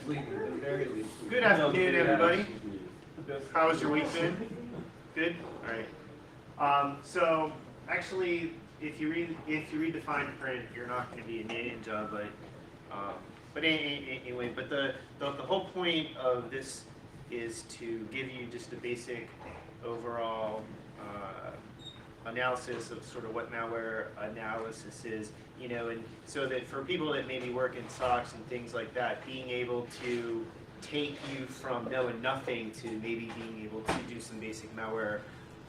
sleepy, at the very least. Good afternoon, everybody. How was your week been? Good. All right. So actually, if you read the fine print, you're not going to be a ninja, but anyway. But the whole point of this is to give you just a basic overall analysis of sort of what malware analysis is, and so that for people that maybe work in SOCs and things like that, being able to take you from knowing nothing to maybe being able to do some basic malware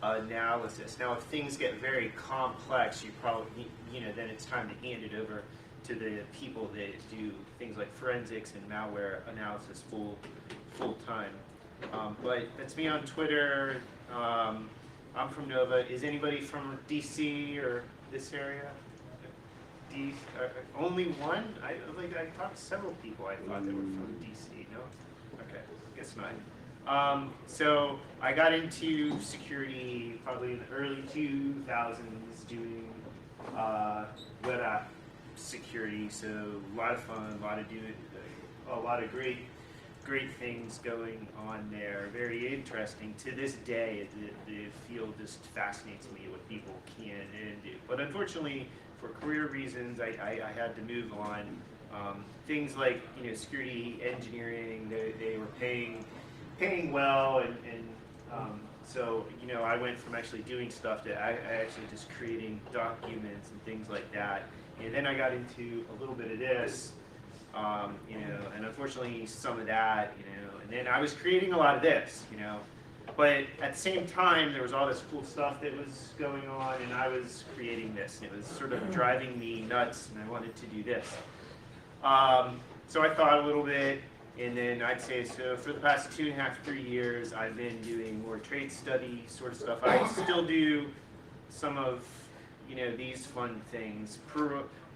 analysis. Now, if things get very complex, you probably, then it's time to hand it over to the people that do things like forensics and malware analysis full time. But that's me on Twitter. I'm from Nova. Is anybody from DC or this area? Only one? I talked to several people I thought that were from DC. No? Okay, guess not. So I got into security probably in the early 2000s doing web app security. So a lot of fun, a lot of great things going on there. Very interesting. To this day, the field just fascinates me what people can and do. But unfortunately, for career reasons, I had to move on. Things like security engineering, they were paying well, and so I went from actually doing stuff to actually just creating documents and things like that. And then I got into a little bit of this. And unfortunately some of that, and then I was creating a lot of this, but at the same time there was all this cool stuff that was going on, and I was creating this, and it was sort of driving me nuts, and I wanted to do this. So I thought a little bit, and then I'd say, so for the past 2.5, 3 years, I've been doing more trade study sort of stuff. I still do some of, these fun things,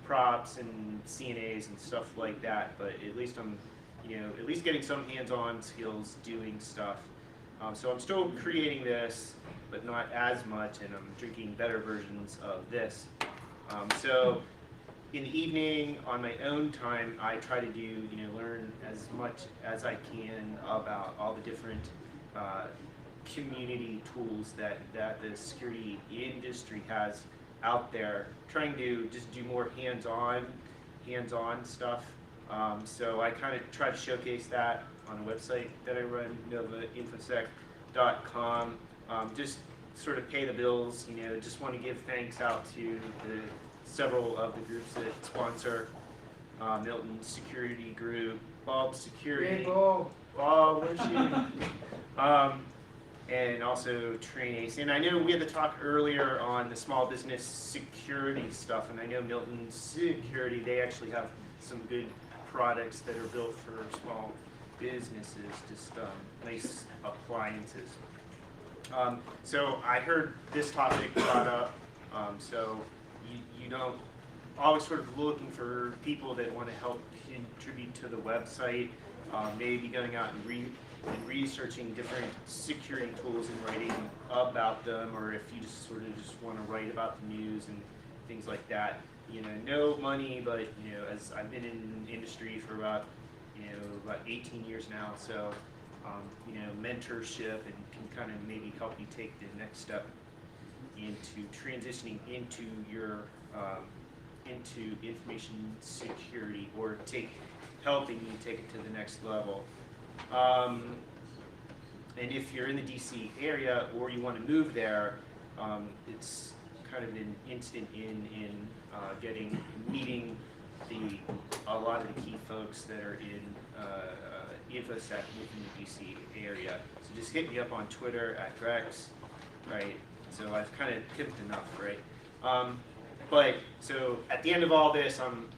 props and CNAs and stuff like that, but at least I'm, at least getting some hands-on skills doing stuff. So I'm still creating this, but not as much, and I'm drinking better versions of this. So in the evening, on my own time, I try to do, learn as much as I can about all the different community tools that the security industry has out there, trying to just do more hands-on stuff. So I kind of try to showcase that on a website that I run, novainfosec.com. Just sort of pay the bills, just want to give thanks out to several of the groups that sponsor Milton Security Group, Bob Security, Bob, where's she? And also Triage. And I know we had the talk earlier on the small business security stuff, and I know Milton Security, they actually have some good products that are built for small businesses, just nice appliances. So I heard this topic brought up, so you don't always sort of looking for people that want to help contribute to the website, maybe going out and researching different security tools and writing about them, or if you just sort of just want to write about the news and things like that. No money, but as I've been in industry for about 18 years now, so mentorship and can kind of maybe help you take the next step into transitioning into your into information security, or helping you take it to the next level. And if you're in the DC area or you want to move there, it's kind of an instant in meeting a lot of the key folks that are in InfoSec within the DC area. So just hit me up on Twitter at Grecs, right? So I've kind of tipped enough, right? But so at the end of all this, I'm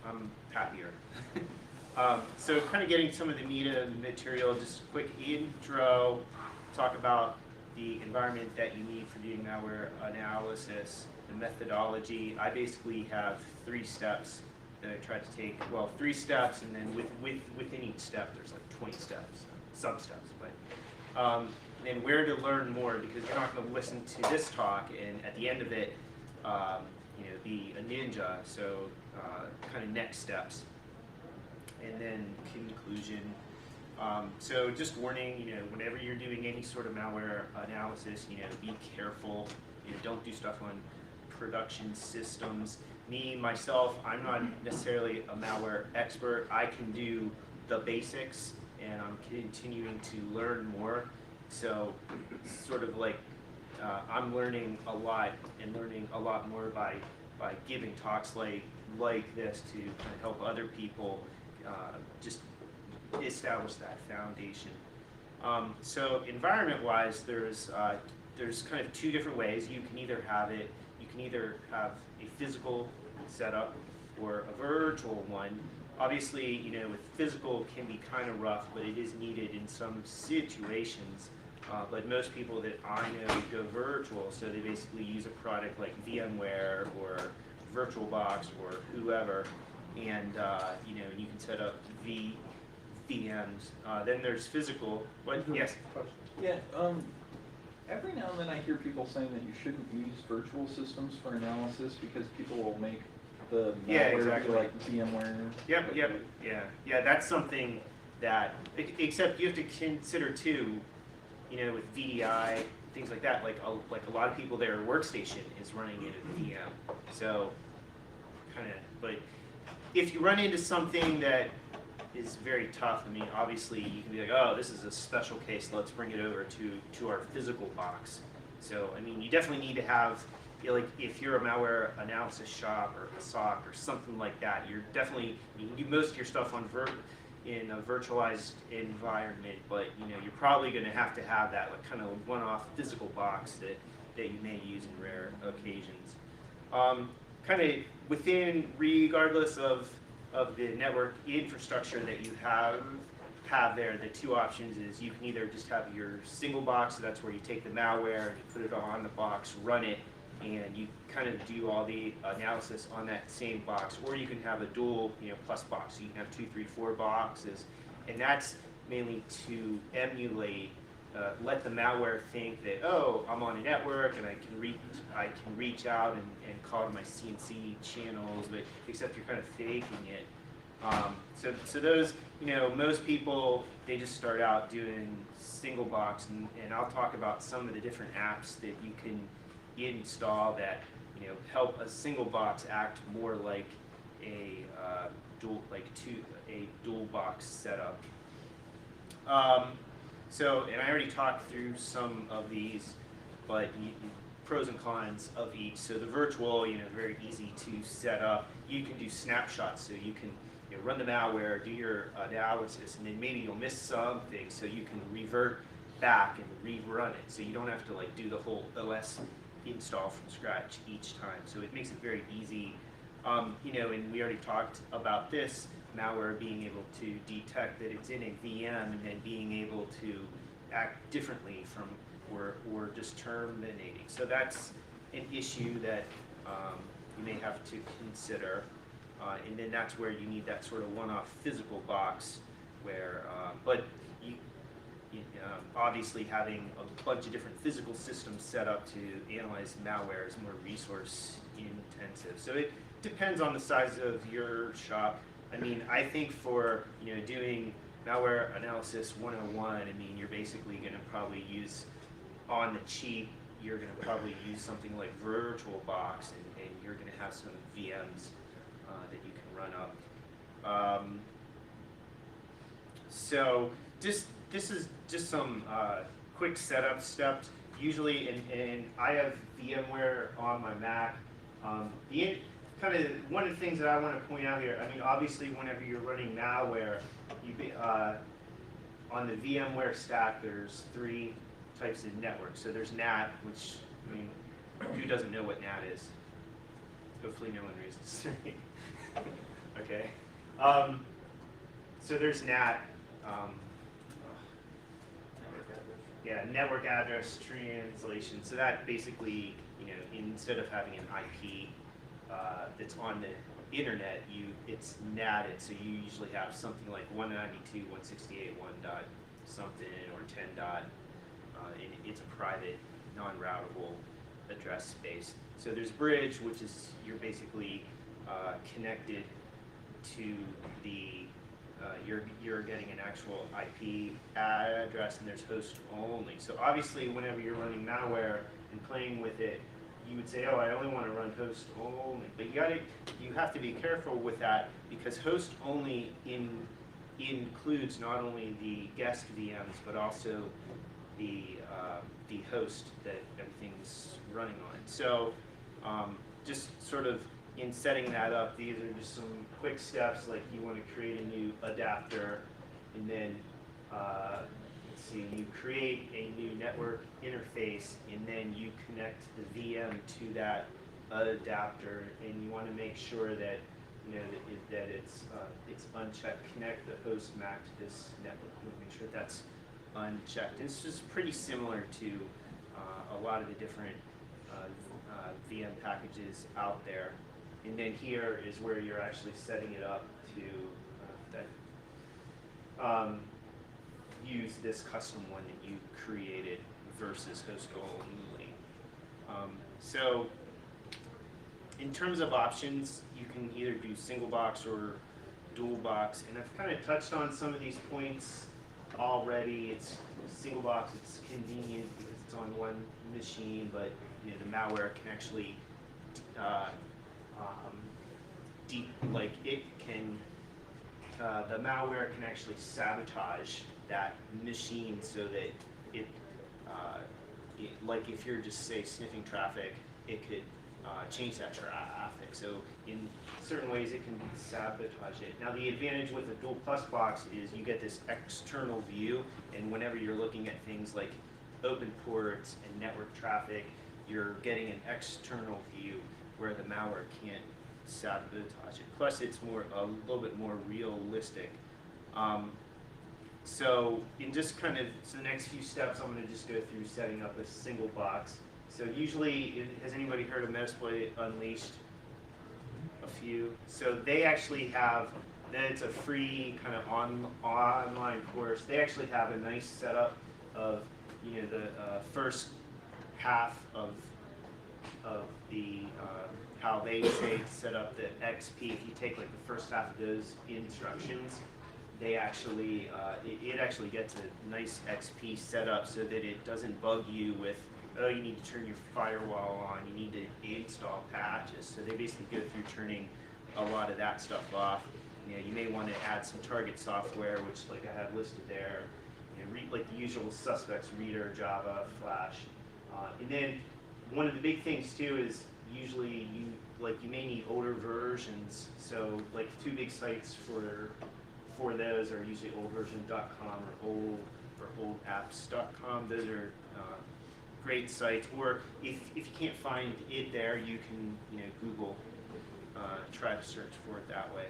happier. So kind of getting some of the meta material, just a quick intro, talk about the environment that you need for doing malware analysis, the methodology. I basically have 3 steps that I try to take, well, 3 steps, and then within each step there's like 20 steps, sub-steps. But then where to learn more, because you're not going to listen to this talk and at the end of it, be a ninja. So kind of next steps. And then conclusion, So just warning, whenever you're doing any sort of malware analysis, be careful. Don't do stuff on production systems. Me, myself, I'm not necessarily a malware expert. I can do the basics, and I'm continuing to learn more. So sort of like I'm learning a lot and learning a lot more by giving talks like this to kind of help other people just establish that foundation. So environment-wise, there's kind of two different ways. You can either have a physical setup or a virtual one. Obviously, with physical can be kind of rough, but it is needed in some situations. But most people that I know go virtual, so they basically use a product like VMware or VirtualBox or whoever, and you can set up VMs. Then there's physical. What? Yes. Yeah. Every now and then I hear people saying that you shouldn't use virtual systems for analysis because people will make the malware be like VMware. Yep. Yeah. That's something that, except you have to consider too, with VDI, things like that. Like a lot of people, their workstation is running in a VM. So, but if you run into something that is very tough, obviously you can be like, oh, this is a special case, let's bring it over to our physical box. So, you definitely need to have, like if you're a malware analysis shop or a SOC or something like that, you can do most of your stuff in a virtualized environment, but you're probably going to have that like kind of one-off physical box that you may use in rare occasions. Kind of within, regardless of the network infrastructure that you have there, the two options is you can either just have your single box, so that's where you take the malware and you put it on the box, run it, and you kind of do all the analysis on that same box, or you can have a dual plus box. So you can have 2, 3, 4 boxes, and that's mainly to emulate, let the malware think that, oh, I'm on a network and I can reach out and call to my CNC channels, but except you're kind of faking it. So those, most people, they just start out doing single box, and I'll talk about some of the different apps that you can install that help a single box act more like a dual box setup. And I already talked through some of these, but pros and cons of each. So the virtual, very easy to set up. You can do snapshots, so you can run the malware, do your analysis, and then maybe you'll miss something, so you can revert back and rerun it. So you don't have to do the whole OS install from scratch each time. So it makes it very easy. And we already talked about this, malware being able to detect that it's in a VM and then being able to act differently from or just terminating. So that's an issue that you may have to consider. And then that's where you need that sort of one-off physical box where, obviously having a bunch of different physical systems set up to analyze malware is more resource intensive. So it depends on the size of your shop. I think for doing malware analysis 101, you're basically going to probably use, on the cheap, you're going to probably use something like VirtualBox, and you're going to have some VMs that you can run up. So this is just some quick setup steps. Usually, and I have VMware on my Mac. One of the things that I want to point out here, obviously whenever you're running malware, on the VMware stack, there's 3 types of networks. So there's NAT, which, who doesn't know what NAT is? Hopefully no one raises. Okay. So there's NAT. Network address translation. So that basically, instead of having an IP that's on the internet, it's NATed. So you usually have something like 192.168.1 dot something or 10 dot. And it's a private, non-routable address space. So there's bridge, which is you're basically connected to the you're getting an actual IP address, and there's host only. So obviously, whenever you're running malware and playing with it, you would say, oh, I only want to run host only. But you have to be careful with that, because host only includes not only the guest VMs, but also the host that everything's running on. So just sort of in setting that up, these are just some quick steps, like you want to create a new adapter, and then let's see, you create a new network interface, and then you connect the VM to that adapter, and you want to make sure that that it's unchecked. Connect the host MAC to this network. You want to make sure that's unchecked. It's just pretty similar to a lot of the different VM packages out there. And then here is where you're actually setting it up to use this custom one that you created versus host only. So in terms of options, you can either do single box or dual box, and I've kind of touched on some of these points already. It's single box, it's convenient because it's on one machine, but the malware can actually the malware can actually sabotage that machine, so that like if you're just, say, sniffing traffic, it could change that traffic. So in certain ways it can sabotage it. Now the advantage with the dual plus box is you get this external view, and whenever you're looking at things like open ports and network traffic, you're getting an external view where the malware can't sabotage it. Plus it's a little bit more realistic. So in just kind of the next few steps, I'm going to just go through setting up a single box. So usually, has anybody heard of Metasploit Unleashed? A few. So they actually have, it's a free kind of online course. They actually have a nice setup of the first half of the how they say set up the XP. If you take like the first half of those instructions, they actually it actually gets a nice XP setup so that it doesn't bug you with, oh, you need to turn your firewall on, you need to install patches. So they basically go through turning a lot of that stuff off. You may want to add some target software, which like I have listed there. Like the usual suspects, Reader, Java, Flash. And then one of the big things too is usually you may need older versions. So like two big sites for those are usually oldversion.com or oldapps.com. Those are great sites. Or if you can't find it there, you can Google, try to search for it that way.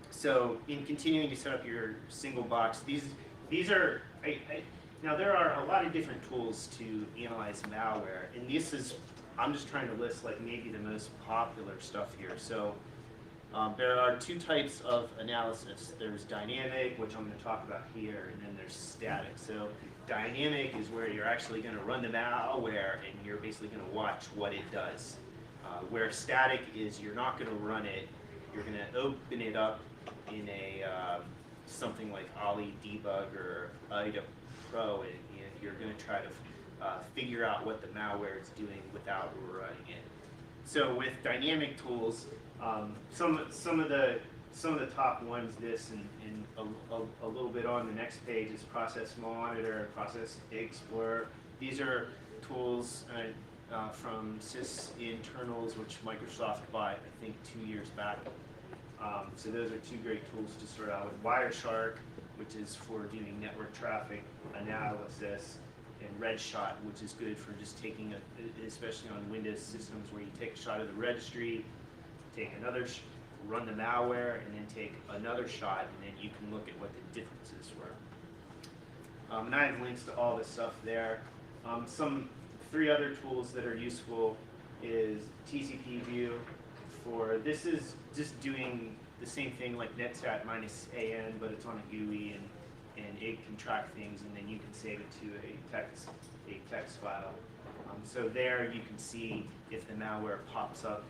So in continuing to set up your single box, these are now there are a lot of different tools to analyze malware, and I'm just trying to list like maybe the most popular stuff here. So there are two types of analysis. There's dynamic, which I'm going to talk about here, and then there's static. So dynamic is where you're actually going to run the malware and you're basically going to watch what it does. Where static is you're not going to run it, you're going to open it up in a something like AIDE or AIDE Pro, and you're going to try to figure out what the malware is doing without running it. So with dynamic tools, some of the top ones, this and a little bit on the next page is Process Monitor, Process Explorer. These are tools from sysinternals, which Microsoft bought, I think, 2 years back. So those are two great tools to start out with. Wireshark, which is for doing network traffic analysis, and RedShot, which is good for just taking especially on Windows systems where you take a shot of the registry, take another, run the malware, and then take another shot, and then you can look at what the differences were. And I have links to all this stuff there. Some 3 other tools that are useful is TCP view. This is just doing the same thing like netstat minus AN, but it's on a GUI, and it can track things, and then you can save it to a text file. So there you can see if the malware pops up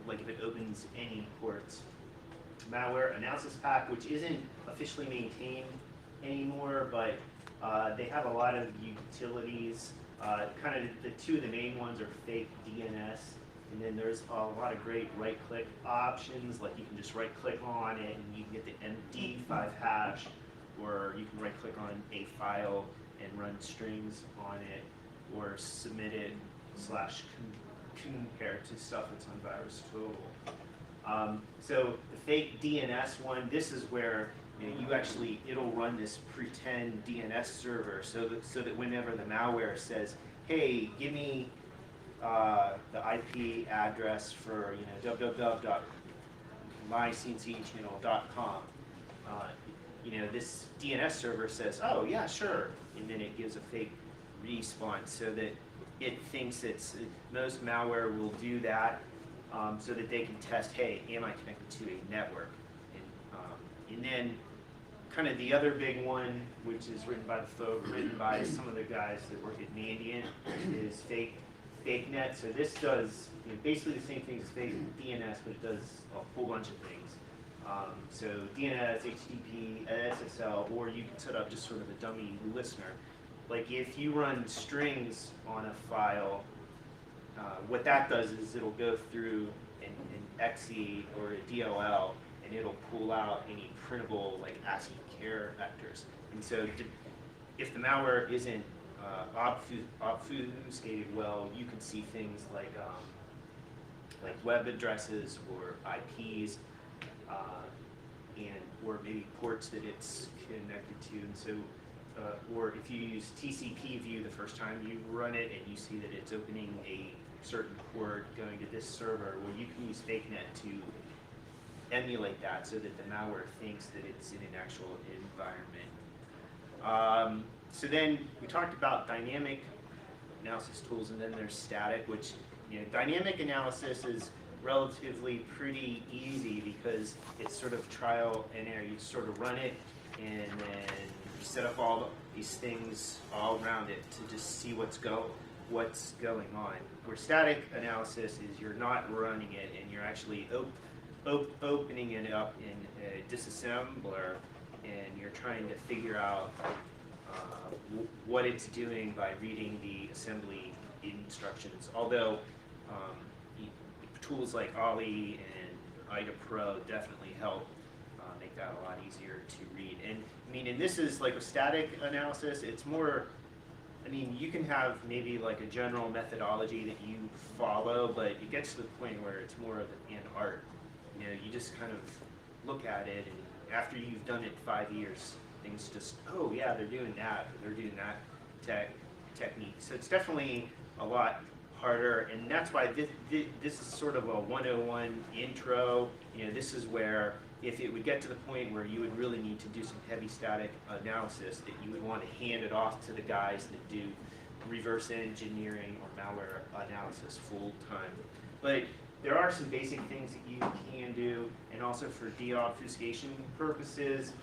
like if it opens any ports. Malware analysis pack, which isn't officially maintained anymore, but they have a lot of utilities. Kind of the two of the main ones are fake DNS, and then there's a lot of great right-click options, like you can just right-click on it and you can get the MD5 hash, or you can right-click on a file and run strings on it, or submit it / compare to stuff that's on Virus Total. So the fake DNS one, this is where you actually, it'll run this pretend DNS server so that whenever the malware says, hey, give me the IP address for www.mycncchannel.com, this DNS server says, oh yeah, sure, and then it gives a fake response so that it thinks most malware will do that so that they can test, hey, am I connected to a network? And then kind of the other big one, which is written by some of the guys that work at Mandiant, is fake net. So this does basically the same thing as fake DNS, but it does a whole bunch of things. So DNS, HTTP, SSL, or you can set up just sort of a dummy listener. Like if you run strings on a file, what that does is it'll go through an exe or a DLL, and it'll pull out any printable like ASCII characters. And so if the malware isn't obfuscated well, you can see things like web addresses or IPs, or maybe ports that it's connected to. And so, or if you use TCP view the first time you run it and you see that it's opening a certain port going to this server, well, you can use FakeNet to emulate that so that the malware thinks that it's in an actual environment. So then we talked about dynamic analysis tools, and then there's static, which dynamic analysis is relatively pretty easy because it's sort of trial and error. You sort of run it and then you set up all these things all around it to just see what's going on. Where static analysis is you're not running it and you're actually opening it up in a disassembler, and you're trying to figure out what it's doing by reading the assembly instructions. Although tools like AIDE and AIDE Pro definitely help make that a lot easier to read. And this is like a static analysis. It's more, you can have maybe like a general methodology that you follow, but it gets to the point where it's more of an art. You just kind of look at it, and after you've done it 5 years, things just, oh yeah, they're doing that, or they're doing that technique. So it's definitely a lot harder, and that's why this is sort of a 101 intro. This is where if it would get to the point where you would really need to do some heavy static analysis, that you would want to hand it off to the guys that do reverse engineering or malware analysis full time. But there are some basic things that you can do, and also for deobfuscation purposes,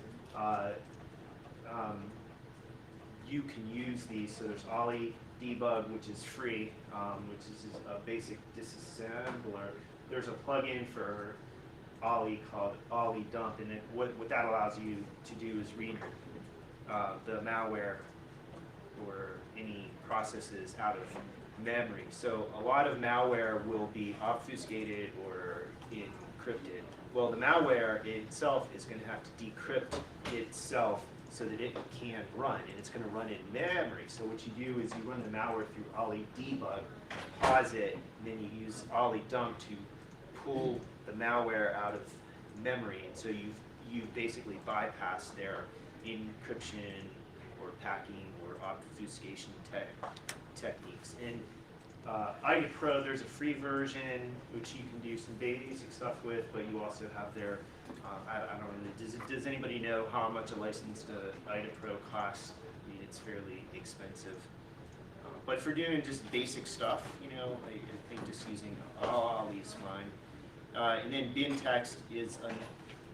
you can use these. So there's AIDE debug, which is free, which is a basic disassembler. There's a plugin for AIDE called AIDE dump, and what that allows you to do is read the malware or any processes out of memory. So a lot of malware will be obfuscated or encrypted. Well, the malware itself is going to have to decrypt itself so that it can run, and it's going to run in memory. So what you do is you run the malware through AIDE debug, pause it, and then you use AIDE dump to pull the malware out of memory. And so you've basically bypassed their encryption or packing or obfuscation techniques. And AIDE Pro, there's a free version which you can do some basic stuff with, but you also have their, I don't know, does anybody know how much a license to AIDE Pro costs? It's fairly expensive. But for doing just basic stuff, I think just using AIDE is fine. And then bintext is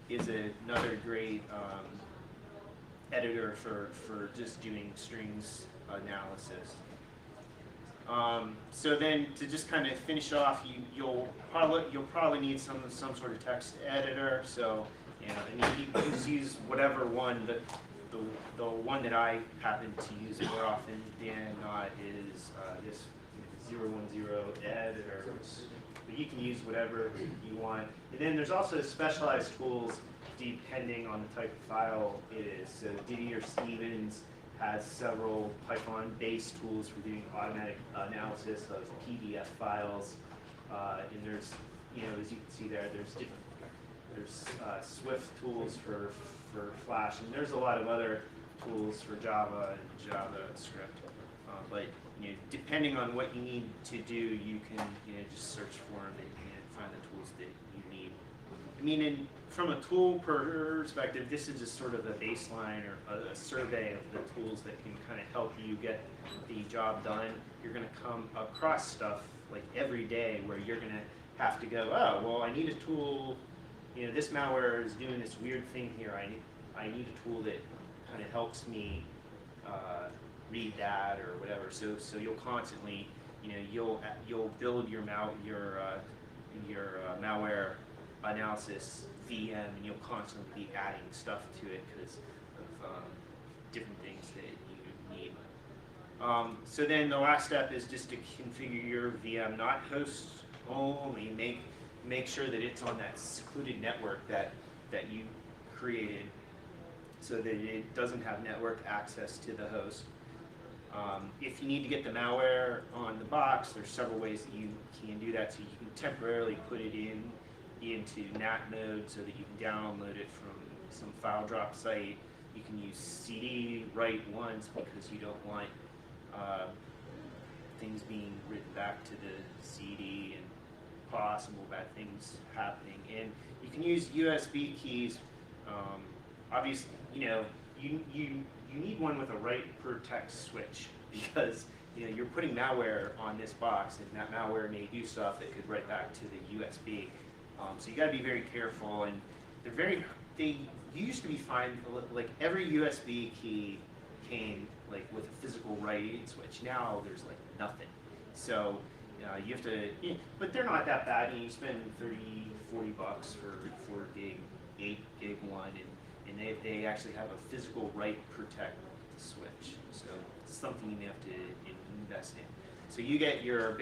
another great editor for just doing strings analysis. So then to just kind of finish off, you'll probably need some sort of text editor. So and you just use whatever one that the one that I happen to use more often than not is this 010 editor. But you can use whatever you want. And then there's also specialized tools depending on the type of file it is. So Diddy or Stevens has several Python-based tools for doing automatic analysis of PDF files. And there's, as you can see there, there's Swift tools for Flash, and there's a lot of other tools for Java and JavaScript. But depending on what you need to do, you can just search for them and find the tools that you need. I mean, from a tool perspective, this is just sort of a baseline or a survey of the tools that can kind of help you get the job done. You're going to come across stuff like every day where you're going to have to go, oh, well, I need a tool. This malware is doing this weird thing here. I need a tool that kind of helps me read that or whatever. So you'll constantly, you'll build your malware analysis VM, and you'll constantly be adding stuff to it because of different things that you need. So then the last step is just to configure your VM, not host only. Make sure that it's on that secluded network that you created, so that it doesn't have network access to the host. If you need to get the malware on the box, there's several ways that you can do that. So you can temporarily put it into NAT mode so that you can download it from some file drop site. You can use CD write once because you don't want things being written back to the CD and possible bad things happening. And you can use USB keys. Obviously, you need one with a write protect switch because you're putting malware on this box, and that malware may do stuff that could write back to the USB. So you got to be very careful, and they used to be fine. Like every USB key came like with a physical writing switch. Now there's like nothing. So you have to, but they're not that bad. You spend $30, $40 for 4 gig, 8 gig one, and they actually have a physical write protect switch. So it's something you may have to invest in. So you get your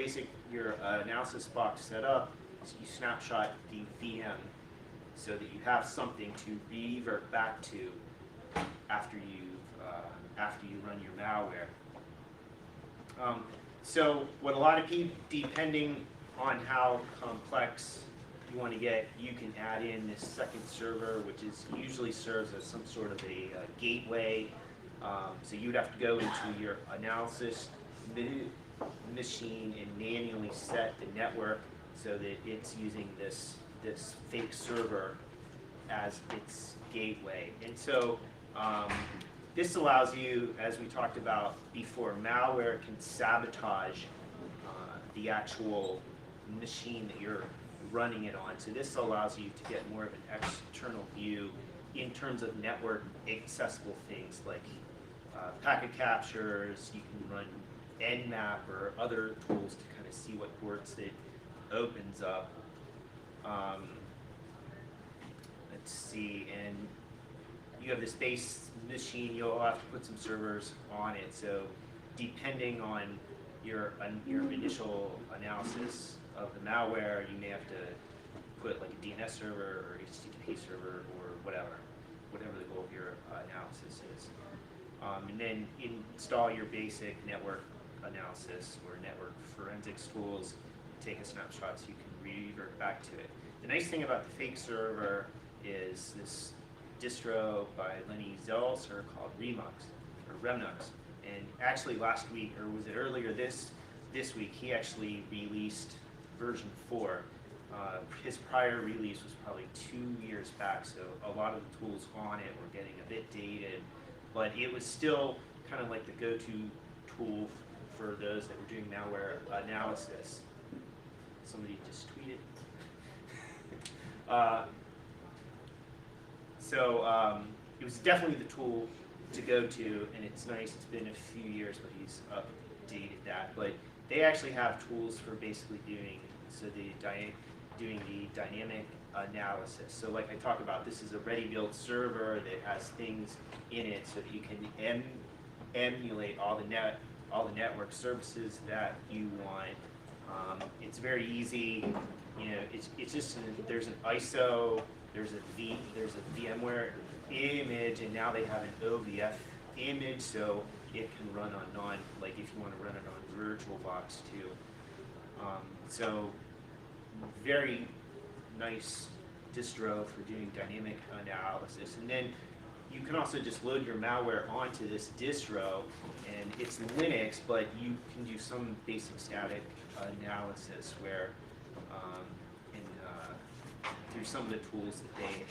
analysis box set up. So you snapshot the VM so that you have something to revert back to after you run your malware. So what a lot of people, depending on how complex you want to get, you can add in this second server, which usually serves as some sort of a gateway. So you'd have to go into your analysis machine and manually set the network so that it's using this fake server as its gateway. And so this allows you, as we talked about before, malware can sabotage the actual machine that you're running it on. So this allows you to get more of an external view in terms of network accessible things like packet captures. You can run Nmap or other tools to kind of see what ports it opens up. Let's see, and you have this base machine. You'll have to put some servers on it. So depending on your initial analysis of the malware, you may have to put like a DNS server or HTTP server or whatever the goal of your analysis is. And then install your basic network analysis or network forensics tools, take a snapshot so you can revert back to it. The nice thing about the fake server is this distro by Lenny Zelser called Remnux. And actually last week, or was it earlier this week, he actually released version 4. His prior release was probably 2 years back, so a lot of the tools on it were getting a bit dated, but it was still kind of like the go-to tool for those that were doing malware analysis. Somebody just tweeted. It was definitely the tool to go to, and it's nice. It's been a few years, but he's updated that. But they actually have tools for basically doing the dynamic analysis. So like I talked about, this is a ready-built server that has things in it so that you can emulate all the network services that you want. It's very easy. You know, it's just there's an ISO, there's a VMware image, and now they have an OVF image, so it can run on like if you want to run it on VirtualBox too. So very nice distro for doing dynamic analysis. And then you can also just load your malware onto this distro, and it's Linux, but you can do some basic static analysis where through some of the tools that they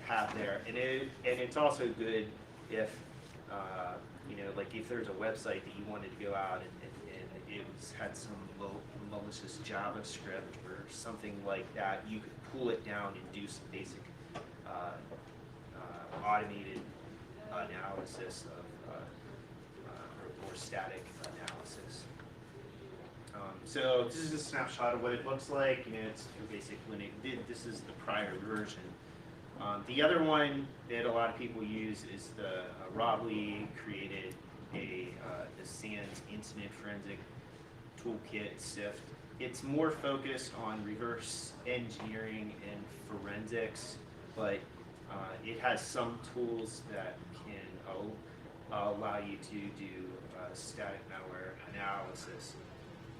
have there. And it's also good if you know, like if there's a website that you wanted to go out and had some malicious JavaScript or something like that, you could pull it down and do some basic automated analysis or static analysis. So this is a snapshot of what it looks like. You know, it's your basic Linux. This is the prior version. The other one that a lot of people use is the Rob Lee created the SANS Incident Forensic Toolkit SIFT. It's more focused on reverse engineering and forensics, but it has some tools that can allow you to do static malware analysis.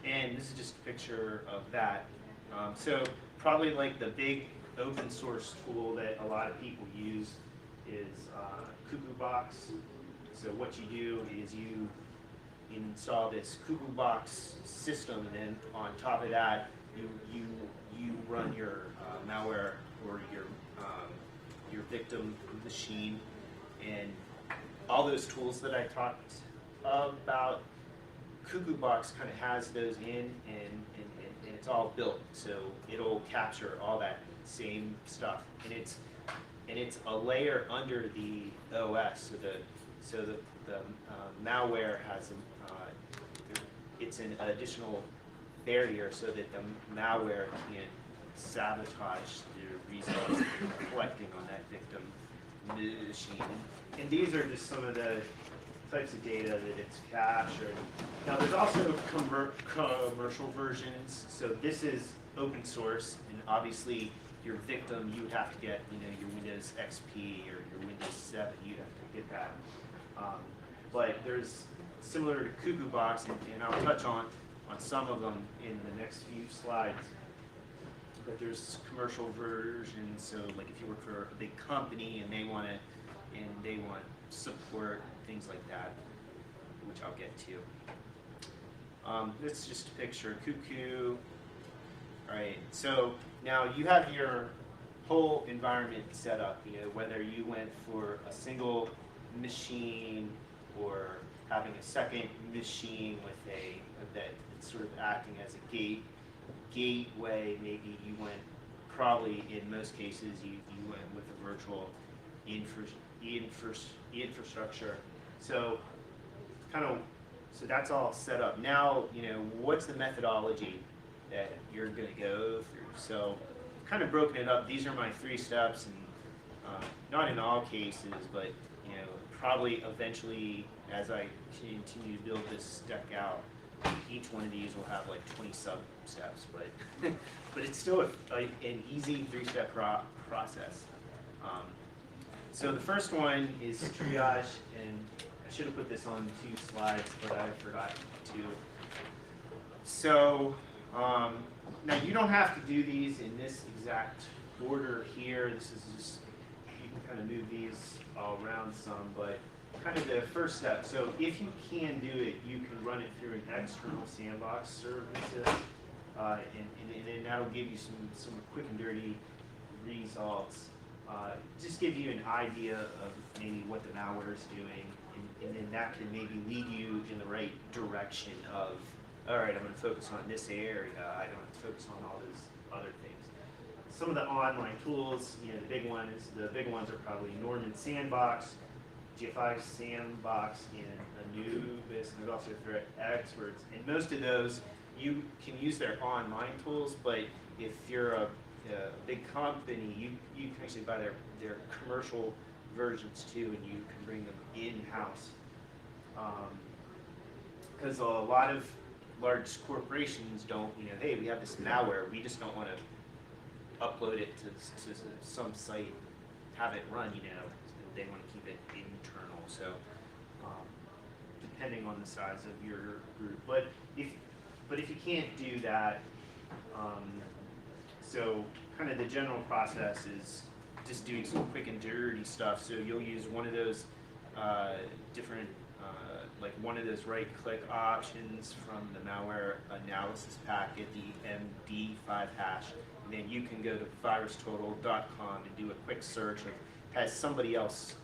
And this is just a picture of that. So probably like the big open source tool that a lot of people use is Cuckoo Box. So what you do is you install this Cuckoo Box system, and then on top of that, you run your malware or your victim machine, and all those tools that I talked about. Cuckoo Box kind of has those in, and it's all built, so it'll capture all that same stuff, and it's a layer under the OS. So the malware has it's an additional barrier so that the malware can't sabotage the results that you're collecting on that victim machine. And these are just some of the types of data that it's captured. Now there's also commercial versions. So this is open source, and obviously your victim, you would have to get, you know, your Windows XP or your Windows 7, you'd have to get that. But there's similar to Cuckoo Box, and I'll touch on some of them in the next few slides. But there's commercial versions. So like if you work for a big company and they want support, things like that, which I'll get to. This is just a picture of Cuckoo. All right, so now you have your whole environment set up, you know, whether you went for a single machine or having a second machine with that's sort of acting as a gateway. Maybe you went, probably in most cases, you went with a virtual infrastructure. So so that's all set up. Now, you know, what's the methodology that you're going to go through? So kind of broken it up. These are my 3 steps, and not in all cases, but you know, probably eventually as I continue to build this deck out, each one of these will have like 20 sub-steps, but but it's still an easy 3-step process. So the first one is triage, and I should have put this on 2 slides, but I forgot to. So now you don't have to do these in this exact order here. This is just, you can kind of move these all around some, but kind of the first step. So if you can do it, you can run it through an external sandbox services, and then that'll give you some quick and dirty results. Just give you an idea of maybe what the malware is doing, and then that can maybe lead you in the right direction of, all right, I'm going to focus on this area. I don't have to focus on all those other things. Some of the online tools, you know, the big ones are probably Norman Sandbox, GFI Sandbox, and n00bs, and there's also threat experts. And most of those, you can use their online tools, but if you're a big company, you can actually buy their commercial versions too, and you can bring them in-house. Because a lot of large corporations don't, hey, we have this malware, we just don't want to upload it to some site, have it run, they want to keep it internal. So depending on the size of your group, but if you can't do that, so kind of the general process is just doing some quick and dirty stuff. So you'll use one of those different, like one of those right-click options from the malware analysis packet, the MD5 hash, and then you can go to virustotal.com and do a quick search of, has somebody else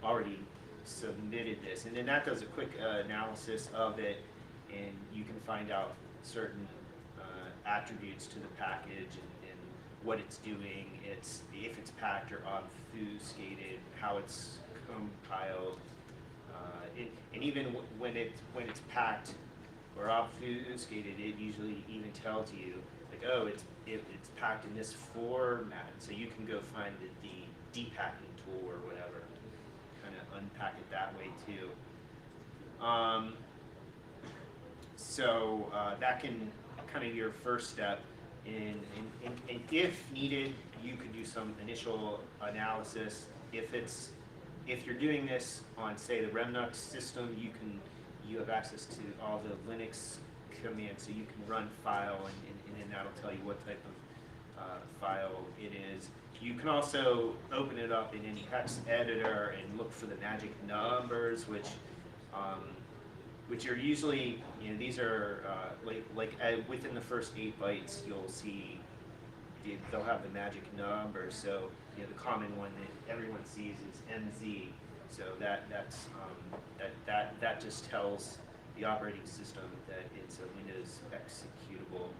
already submitted this? And then that does a quick analysis of it, and you can find out certain attributes to the package and what it's doing, if it's packed or obfuscated, how it's compiled, and even when it's packed or obfuscated, it usually even tells you like, oh, it's packed in this format, so you can go find the depacking tool or whatever, kind of unpack it that way too. So that can kind of your first step, and if needed, you could do some initial analysis. If you're doing this on, say, the Remnux system, you have access to all the Linux commands, so you can run file, and then that'll tell you what type of file it is. You can also open it up in any hex editor and look for the magic numbers, which are usually, these are within the first 8 bytes, you'll see they'll have the magic numbers. So the common one that everyone sees is MZ. So that just tells the operating system that it's a Windows executable.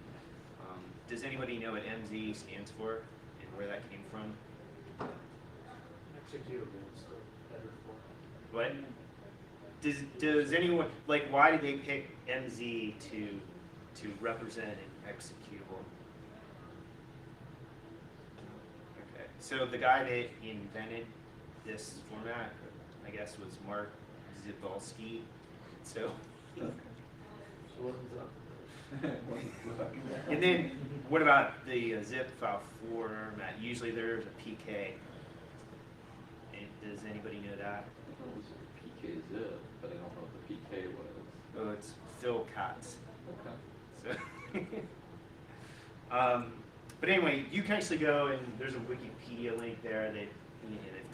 Does anybody know what MZ stands for and where that came from? Executable is the better form. What? Does anyone, why did they pick MZ to represent an executable? Okay, so the guy that invented this format, I guess, was Mark Zibolski. So, So what is that? and then what about the zip file format? Usually there's a PK. And does anybody know that? It was PK zip, but I don't know what the PK was. Oh, it's Phil Katz. Okay. So, but anyway, you can actually go, and there's a Wikipedia link there. They have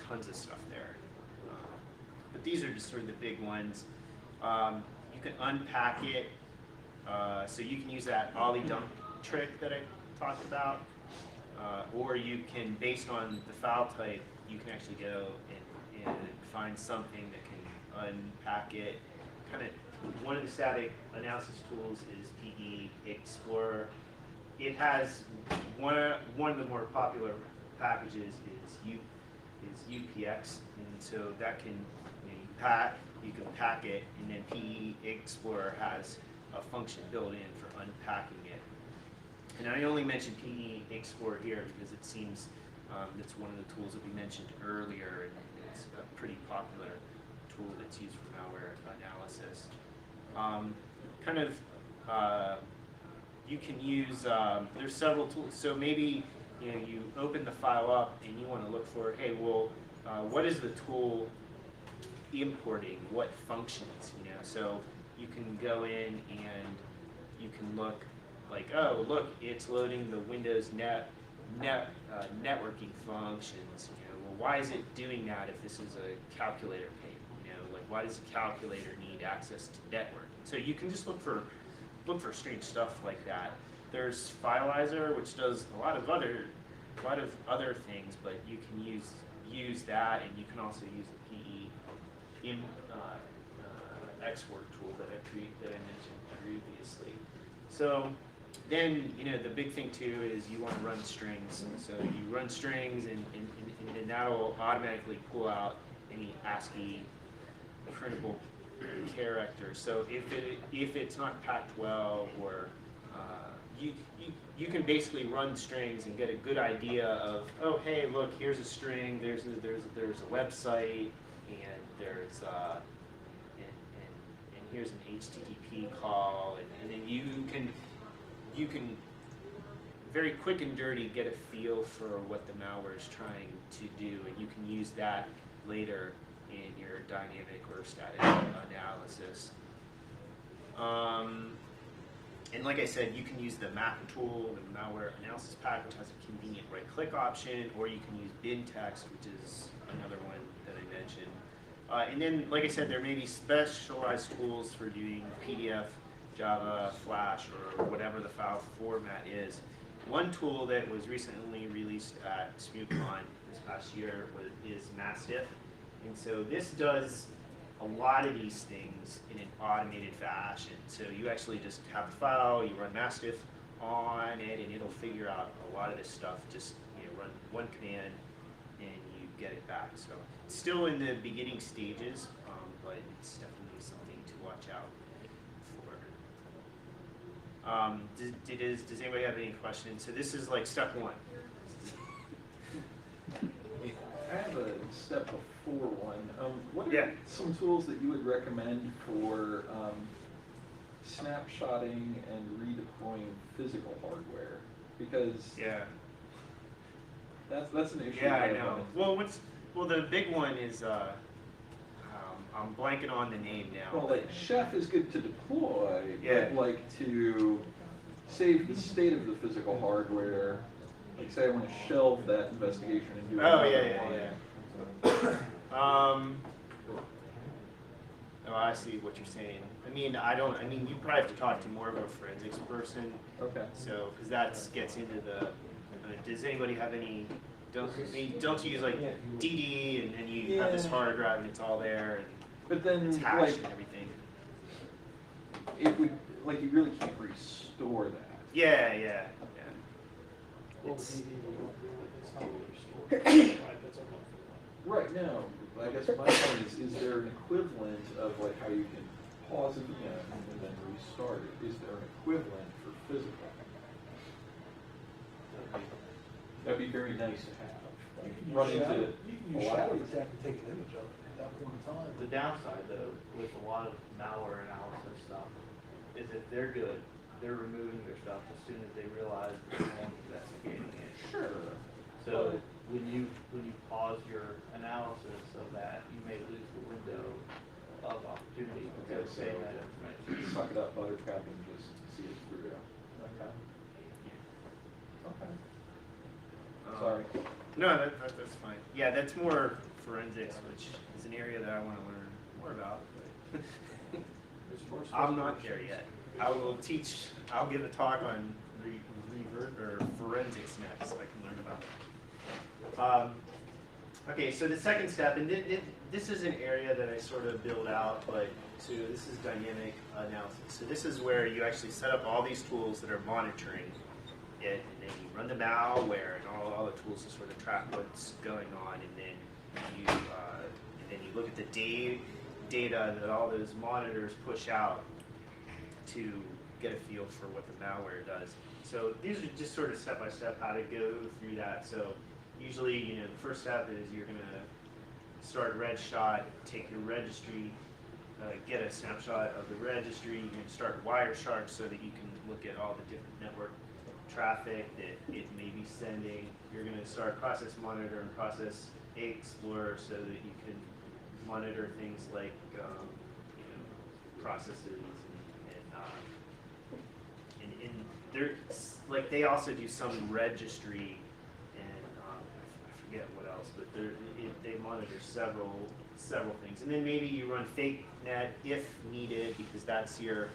tons of stuff there. But these are just sort of the big ones. You can unpack it. So you can use that ollie dump trick that I talked about, or you can, based on the file type, you can actually go and find something that can unpack it. Kind of one of the static analysis tools is PE Explorer. It has one of the more popular packages is UPX, and so that can you can pack it, and then PE Explorer has a function built in for unpacking it. And I only mentioned PE Explorer here because it seems that's one of the tools that we mentioned earlier, and it's a pretty popular tool that's used for malware analysis. You can use, there's several tools. So maybe you open the file up and you want to look for, hey, well, what is the tool importing? What functions? So you can go in and you can look like, oh, look, it's loading the Windows networking functions. Well, why is it doing that if this is a calculator page? Why does a calculator need access to network? So you can just look for strange stuff like that. There's Fileizer, which does a lot of other things, but you can use that, and you can also use the PE export tool that I mentioned previously. So then, you know, the big thing too is you want to run strings. So you run strings and that'll automatically pull out any ASCII printable character. So if it's not packed well, or you can basically run strings and get a good idea of, oh hey, look, here's a string, there's a website, and there's and here's an HTTP call, and then you can very quick and dirty get a feel for what the malware is trying to do, and you can use that later in your dynamic or static analysis. And like I said, you can use the map tool, the malware analysis pack, which has a convenient right-click option, or you can use bin text, which is another one that I mentioned. And then, like I said, there may be specialized tools for doing PDF, Java, Flash, or whatever the file format is. One tool that was recently released at SMUCon this past year is Mastiff. And so this does a lot of these things in an automated fashion. So you actually just have a file, you run Mastiff on it, and it'll figure out a lot of this stuff. Just, you know, run one command and you get it back. So it's still in the beginning stages, but it's definitely something to watch out for. Does anybody have any questions? So this is like step one. I have a step before one. What are some tools that you would recommend for snapshotting and redeploying physical hardware? Because that's an issue. Yeah, I know. Well, the big one is I'm blanking on the name now. Well, like Chef is good to deploy, but like to save the state of the physical hardware. Like say I want to shelve that investigation and do another one. Oh, I see what you're saying. I mean, you probably have to talk to more of a forensics person. Okay. So, because that gets into the. Does anybody have any? Don't you use like DD and then you have this hard drive and it's all there and but then it's hashed and everything. It would you really can't restore that. Yeah. Well, it's not really restored. Right, no. I guess my point is there an equivalent of like how you can pause it again and then restart it? Is there an equivalent for physical? That'd be very nice to have. Like run into you can use shadows, you have to take an image of it at one time. The downside though, with a lot of malware analysis stuff, is if they're good, they're removing their stuff as soon as they realize they're investigating it. Sure. So when you pause your analysis of that, you may lose the window of opportunity to save that information. Suck it up, buttercup, and just see it through. Okay. Okay. Sorry. No, that's fine. Yeah, that's more forensics, which is an area that I want to learn more about. But I'm not there yet. I'll give a talk on forensics next, so I can learn about it. Okay, so the second step, and this is an area that I sort of build out, but so this is dynamic analysis. So this is where you actually set up all these tools that are monitoring it, and then you run the malware and all the tools to sort of track what's going on, and then you look at the data that all those monitors push out to get a feel for what the malware does. So these are just sort of step-by-step how to go through that. So usually, you know, the first step is you're going to start red shot, take your registry, get a snapshot of the registry. You're going to start Wireshark so that you can look at all the different network traffic that it may be sending. You're going to start process monitor and process explorer so that you can monitor things like processes and they're like they also do some registry and I forget what else, but they monitor several things, and then maybe you run fake net if needed because that's your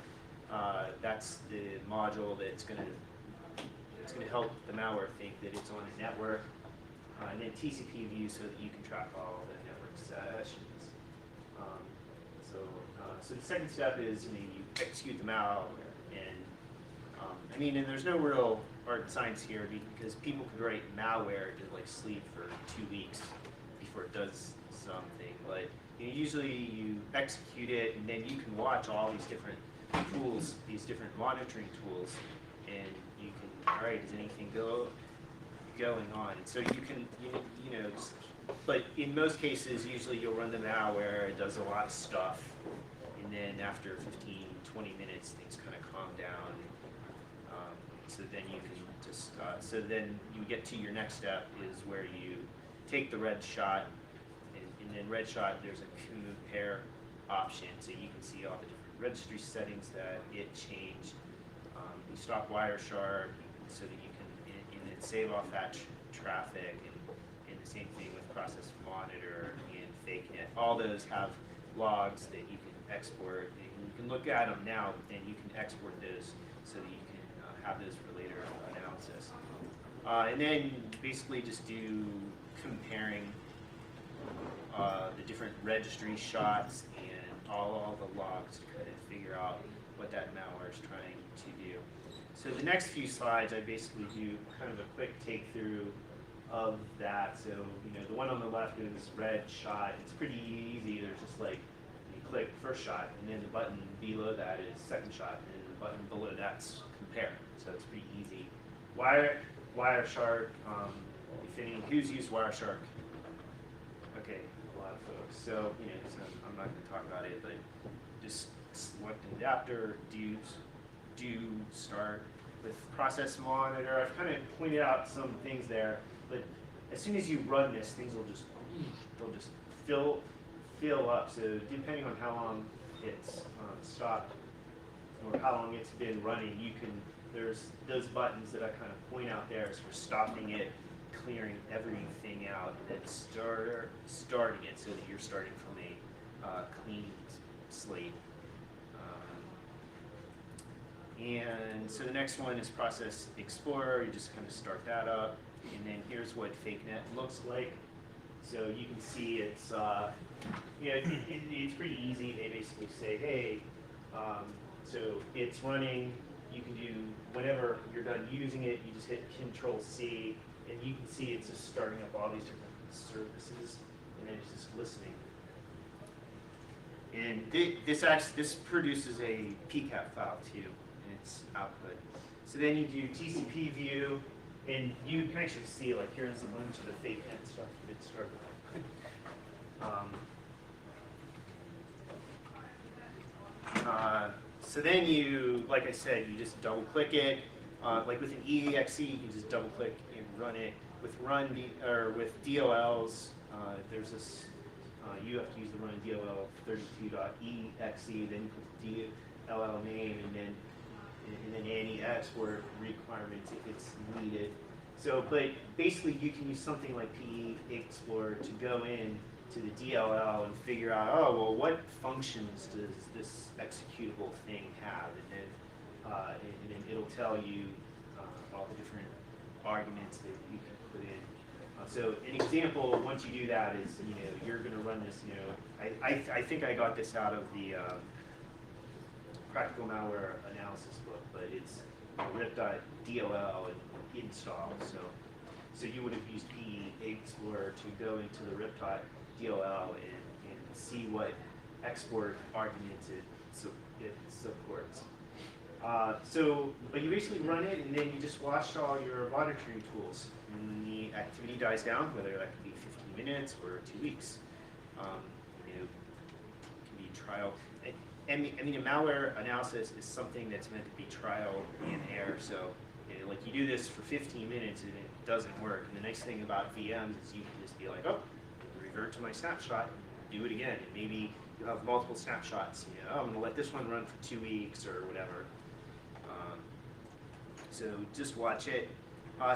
that's the module that's going to help the malware think that it's on a network, and then TCP view so that you can track all the network sessions. So the second step is you execute the malware, and I mean, and there's no real art and science here because people could write malware to like sleep for 2 weeks before it does something. But usually you execute it, and then you can watch all these different tools, these different monitoring tools, and you can, all right, is anything going on? And so you can, but in most cases, usually you'll run the malware, it does a lot of stuff, and then after 15, 20 minutes, things kind of calm down. So then you can just, so then you get to your next step is where you take the red shot, and then red shot, there's a compare option, so you can see all the different registry settings that it changed. You stop Wireshark so that you can, and then save off that traffic, and the same thing with Process Monitor and FakeNet. All those have logs that you can export, and you can look at them now, but then you can export those so that you can have those for later analysis. And then basically just do comparing the different registry shots and all the logs to kind of figure out what that malware is trying to do. So the next few slides, I basically do kind of a quick take through of that. So, the one on the left is red shot. It's pretty easy. There's just like, you click first shot, and then the button below that is second shot, and the button below that's compare. So it's pretty easy. Wireshark, if any, who's used Wireshark? Okay, a lot of folks. So, so I'm not going to talk about it, but just select an adapter, do start with Process Monitor. I've kind of pointed out some things there, but as soon as you run this, things will just, they'll just fill up. So depending on how long it's stopped or how long it's been running, you can, there's those buttons that I kind of point out there is for stopping it, clearing everything out, and then starting it so that you're starting from a clean slate. And so the next one is Process Explorer. You just kind of start that up, and then here's what FakeNet looks like. So you can see it's it's pretty easy. They basically say, hey, so it's running. You can do whenever you're done using it, you just hit Control-C, and you can see it's just starting up all these different services, and then it's just listening. And this produces a PCAP file too, in its output. So then you do TCP view, and you can actually see, like, here's a bunch of the FakeNet stuff it started with. So then you, like I said, you just double click it. Like with an EXE, you can just double click and run it. With with DLLs, there's this. You have to use the run DLL 32.exe, then you put the DLL name, and then any export requirements if it's needed. So, but basically, you can use something like PE Explorer to go in to the DLL and figure out, oh, well, what functions does this executable thing have, and then it'll tell you all the different arguments that you can put in. So an example, once you do that, is you're going to run this. I think I got this out of the Practical Malware Analysis book, but it's rip.dll and install. So you would have used PE Explorer to go into the rip.dll and see what export arguments it supports. But you basically run it, and then you just watch all your monitoring tools. And the activity dies down, whether that could be 15 minutes or 2 weeks. It can be trial. And a malware analysis is something that's meant to be trial and error. So, like, you do this for 15 minutes and it doesn't work. And the nice thing about VMs is you can just be like, oh, revert to my snapshot, do it again. And maybe you have multiple snapshots. I'm going to let this one run for 2 weeks or whatever. So just watch it.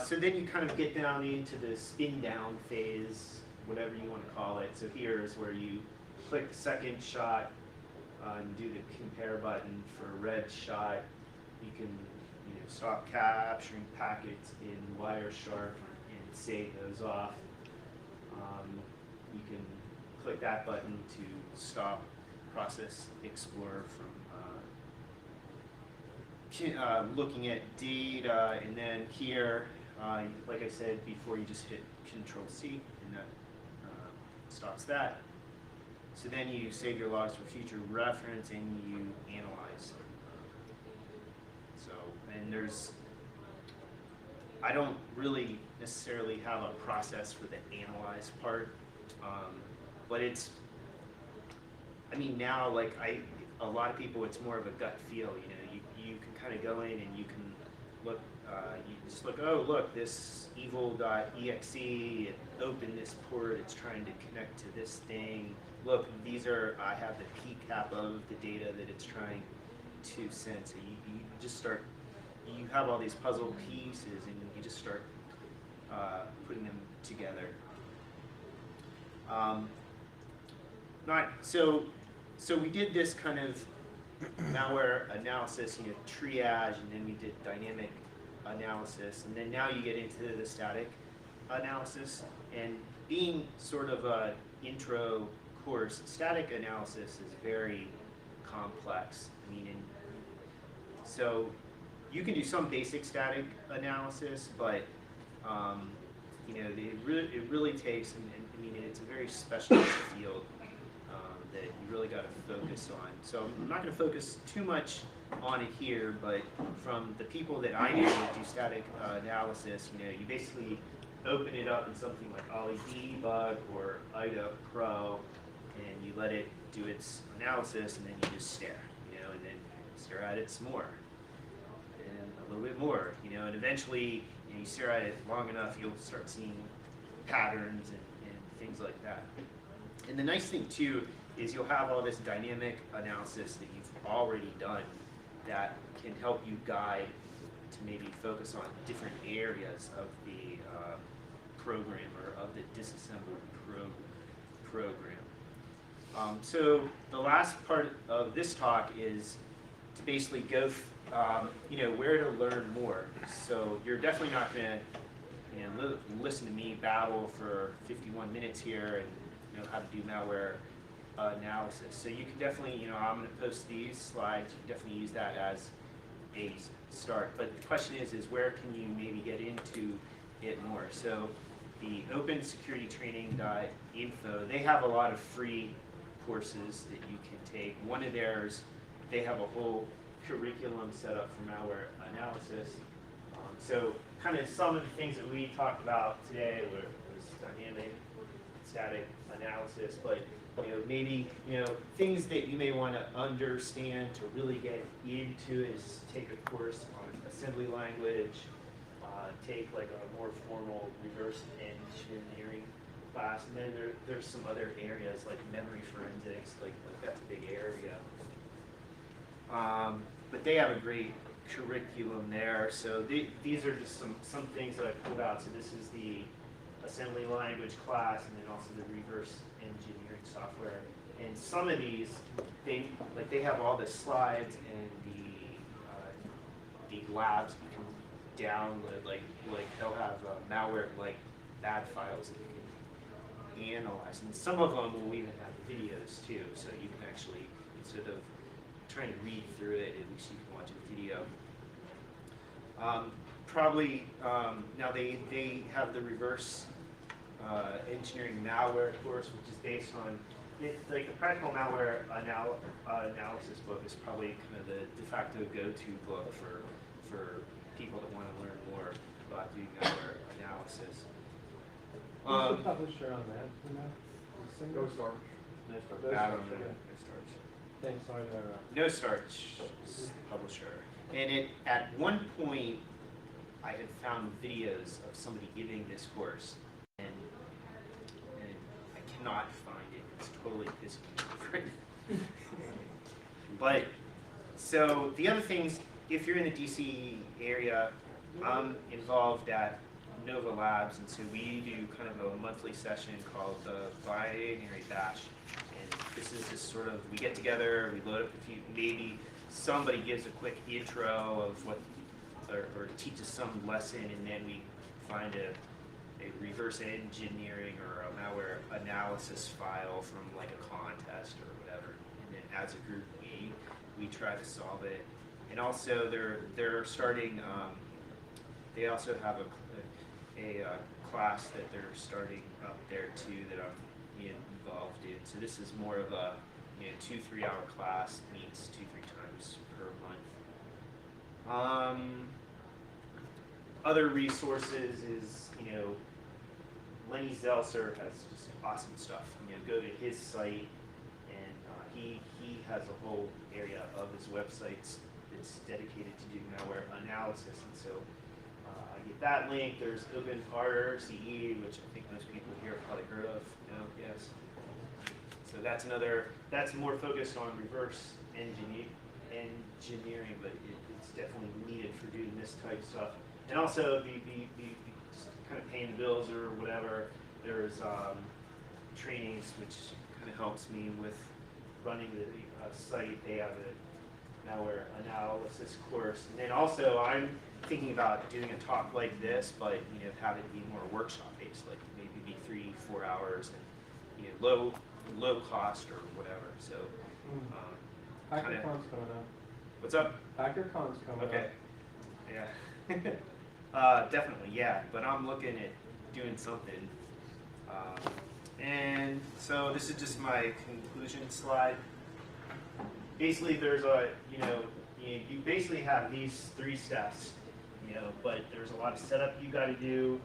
So then you kind of get down into the spin down phase, whatever you want to call it. So here is where you click the second shot and do the compare button for red shot. You can stop capturing packets in Wireshark and save those off. You can click that button to stop Process Explorer from looking at data, and then here, like I said before, you just hit Control C, and that stops that. So then you save your logs for future reference, and you analyze. So, and I don't really necessarily have a process for the analyze part, but I mean, now, like, a lot of people, it's more of a gut feel, you know, you can kind of go in and you can look, you just look, oh, look, this evil.exe, it opened this port, it's trying to connect to this thing. Look, I have the PCAP of the data that it's trying to send. So you just start, you have all these puzzle pieces, and you just start putting them together. So we did this kind of malware analysis, you know, triage, and then we did dynamic analysis, and then now you get into the static analysis. And being sort of a intro course, static analysis is very complex. I mean, so you can do some basic static analysis, but you know, it really takes, and I mean, it's a very specialized field that you really got to focus on. So I'm not going to focus too much on it here, but from the people that I know that do static analysis, you know, you basically open it up in something like AIDE debug or AIDE Pro, and you let it do its analysis, and then you just stare, you know, and then stare at it some more, and a little bit more, you know, and eventually, you know, you stare at it long enough, you'll start seeing patterns and things like that. And the nice thing too is you'll have all this dynamic analysis that you've already done that can help you guide to maybe focus on different areas of the program or of the disassembled program. So the last part of this talk is to basically go, you know, where to learn more. So you're definitely not going to, you know, listen to me babble for 51 minutes here and, you know, how to do malware analysis. So you can definitely, you know, I'm going to post these slides. You can definitely use that as a start. But the question is where can you maybe get into it more? So the opensecuritytraining.info, they have a lot of free courses that you can take. One of theirs, they have a whole curriculum set up for malware analysis. So kind of some of the things that we talked about today was dynamic, static analysis, but you know, maybe, you know, things that you may want to understand to really get into is take a course on assembly language, take like a more formal reverse engineering class, and then there's some other areas like memory forensics, like that's a big area. But they have a great curriculum there. So these are just some things that I pulled out. So this is the assembly language class, and then also the reverse engineering software. And some of these, they have all the slides and the labs you can download. Like they'll have malware like bad files that you can analyze, and some of them will even have videos too. So you can actually, instead of trying to read through it, at least you can watch a video. Now they have the reverse engineering malware course, which is based on, like the practical malware analysis book is probably kind of the de facto go-to book for people that want to learn more about doing malware analysis. Who's the publisher on that? Go Starch. No Starch. I don't know. No Starch. Thanks, sorry. No Starch publisher. And at one point, I had found videos of somebody giving this course, and I cannot find it. It's totally pissing me. But so the other things, if you're in the DC area, I'm involved at Nova Labs, and so we do kind of a monthly session called the Binary Bash. And this is just sort of, we get together, we load up a few, maybe somebody gives a quick intro of what, or teaches some lesson, and then we find a reverse engineering or a malware analysis file from like a contest or whatever. And then as a group, we try to solve it. And also they're starting. They also have a class that they're starting up there too that I'm involved in. So this is more of a 2-3 hour class, meets 2-3 times per month. Other resources is Lenny Zelser has just awesome stuff. Go to his site, and he has a whole area of his websites that's dedicated to doing malware analysis, and so I get that link. There's OpenRCE, which I think most people here have probably heard of. Yes. So that's more focused on reverse engineering, but it's definitely needed for doing this type of stuff. And also the kind of paying the bills or whatever. There's trainings which kind of helps me with running the site. They have a malware analysis course, and then also I'm thinking about doing a talk like this, but have it be more workshop based, like maybe be 3-4 hours, and low cost or whatever. So HackerCon's coming up. What's up? HackerCon's coming Okay. up. Yeah. Definitely, yeah. But I'm looking at doing something. And so this is just my conclusion slide. Basically, there's you basically have these 3 steps, but there's a lot of setup you got to do.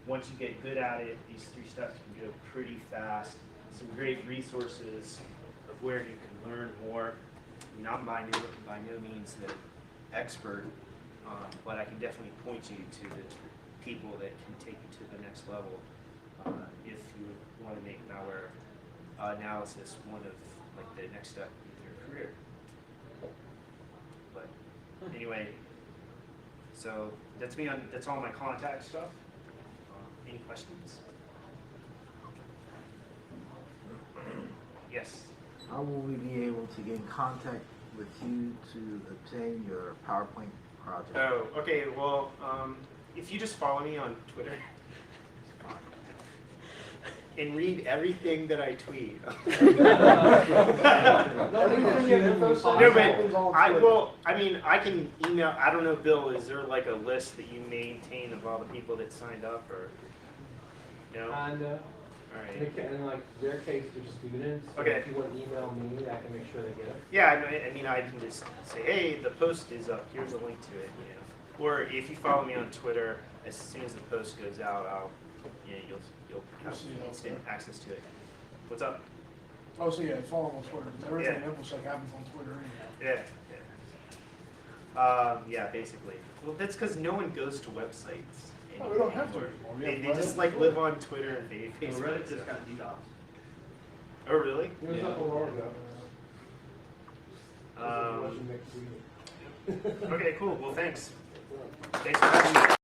Once you get good at it, these 3 steps can go pretty fast. Some great resources of where you can learn more. I'm by no means the expert, but I can definitely point you to the people that can take you to the next level if you want to make malware analysis one of the next step in your career. But anyway, so that's me. That's all my contact stuff. Any questions? Yes. How will we be able to get in contact with you to obtain your PowerPoint project? Oh, okay. Well, if you just follow me on Twitter and read everything that I tweet. No, but I will. I mean, I can email. I don't know, Bill. Is there like a list that you maintain of all the people that signed up, or no? Kinda. All right. And like their case, they're students. So Okay. If you want to email me, I can make sure they get it. Yeah, I mean, I can just say, hey, the post is up. Here's a link to it. Or if you follow me on Twitter, as soon as the post goes out, you'll have instant access to it. What's up? Oh, so yeah, follow on Twitter. Everything InfoSec happens on Twitter anyway. Yeah, basically. Well, that's because no one goes to websites. Oh, we don't have to anymore. anymore. They just live on Twitter and Facebook. Reddit just got DDoS. Oh, really? It was up a while ago. Okay, cool. Well, thanks. Thanks for having me.